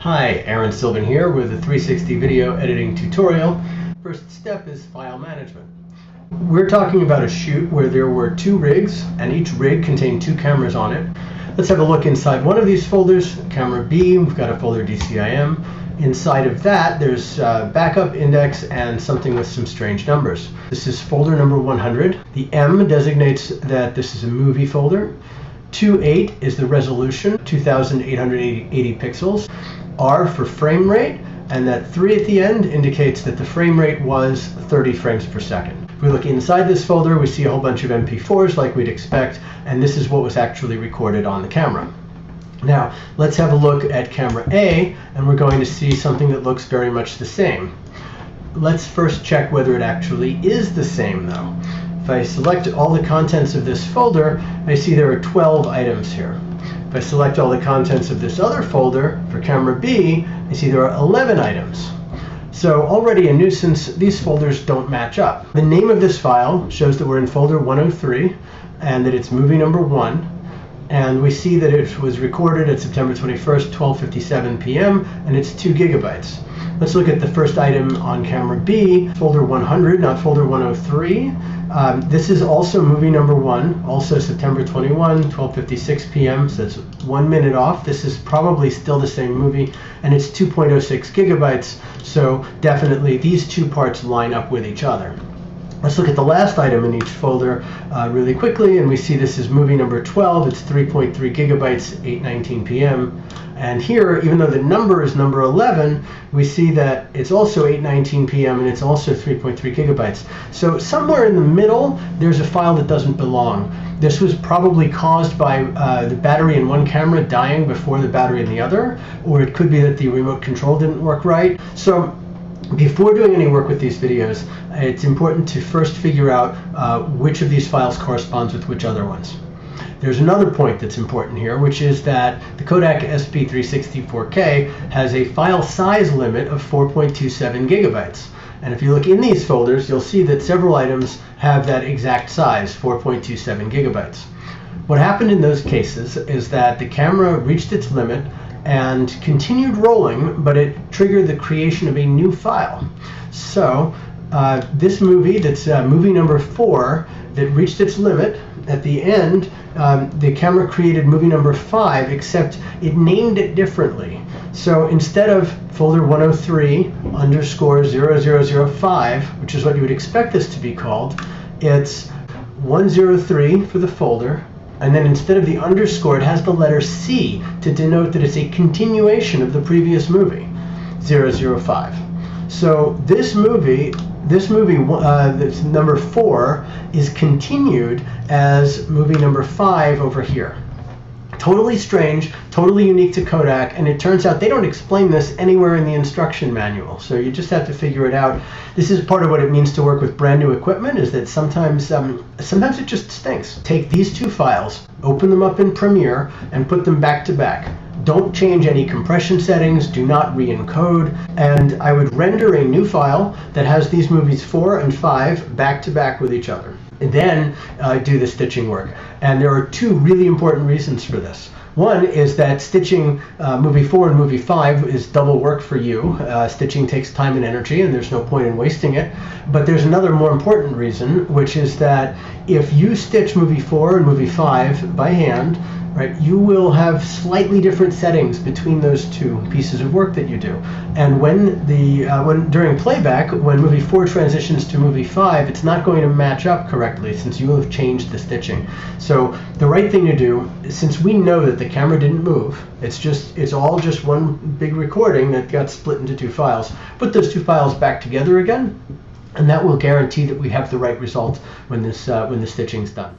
Hi, Aaron Sylvan here with a 360 video editing tutorial. First step is file management. We're talking about a shoot where there were two rigs and each rig contained two cameras on it. Let's have a look inside one of these folders, camera B. We've got a folder DCIM. Inside of that there's backup, index, and something with some strange numbers. This is folder number 100. The M designates that this is a movie folder. 28 is the resolution, 2880 pixels. R for frame rate, and that 3 at the end indicates that the frame rate was 30 frames per second. If we look inside this folder, we see a whole bunch of MP4s like we'd expect, and this is what was actually recorded on the camera. Now, let's have a look at camera A, and we're going to see something that looks very much the same. Let's first check whether it actually is the same though. If I select all the contents of this folder, I see there are 12 items here. If I select all the contents of this other folder for camera B, I see there are 11 items. So already a nuisance, these folders don't match up. The name of this file shows that we're in folder 103 and that it's movie number 1. And we see that it was recorded at September 21st, 12:57 p.m. and it's 2 gigabytes. Let's look at the first item on camera B, folder 100, not folder 103. This is also movie number 1, also September 21, 12:56 p.m. So it's 1 minute off. This is probably still the same movie, and it's 2.06 gigabytes. So definitely these two parts line up with each other. Let's look at the last item in each folder really quickly, and we see this is movie number 12. It's 3.3 gigabytes, 8:19 p.m. And here, even though the number is number 11, we see that it's also 8:19 p.m. and it's also 3.3 gigabytes. So somewhere in the middle, there's a file that doesn't belong. This was probably caused by the battery in one camera dying before the battery in the other, or it could be that the remote control didn't work right. So before doing any work with these videos, it's important to first figure out which of these files corresponds with which other ones. There's another point that's important here, which is that the Kodak SP360 4K has a file size limit of 4.27 gigabytes. And if you look in these folders, you'll see that several items have that exact size, 4.27 gigabytes. What happened in those cases is that the camera reached its limit and continued rolling, but it triggered the creation of a new file. So this movie, that's movie number 4, that reached its limit, at the end, the camera created movie number 5, except it named it differently. So instead of folder 103 underscore 0005, which is what you would expect this to be called, it's 103 for the folder, and then instead of the underscore, it has the letter C to denote that it's a continuation of the previous movie, 005. So this movie that's number 4 is continued as movie number 5 over here. Totally strange, totally unique to Kodak, and it turns out they don't explain this anywhere in the instruction manual, so you just have to figure it out. This is part of what it means to work with brand new equipment, is that sometimes it just stinks. Take these two files, open them up in Premiere, and put them back to back. Don't change any compression settings, do not re-encode, and I would render a new file that has these movies 4 and 5 back to back with each other. And then do the stitching work. And there are two really important reasons for this. One is that stitching movie 4 and movie 5 is double work for you. Stitching takes time and energy, and there's no point in wasting it. But there's another more important reason, which is that if you stitch movie 4 and movie 5 by hand, right, you will have slightly different settings between those two pieces of work that you do. And when during playback, when movie 4 transitions to movie 5, it's not going to match up correctly since you will have changed the stitching. So the right thing to do, since we know that the camera didn't move, it's all just one big recording that got split into two files. Put those two files back together again, and that will guarantee that we have the right result when the stitching's done.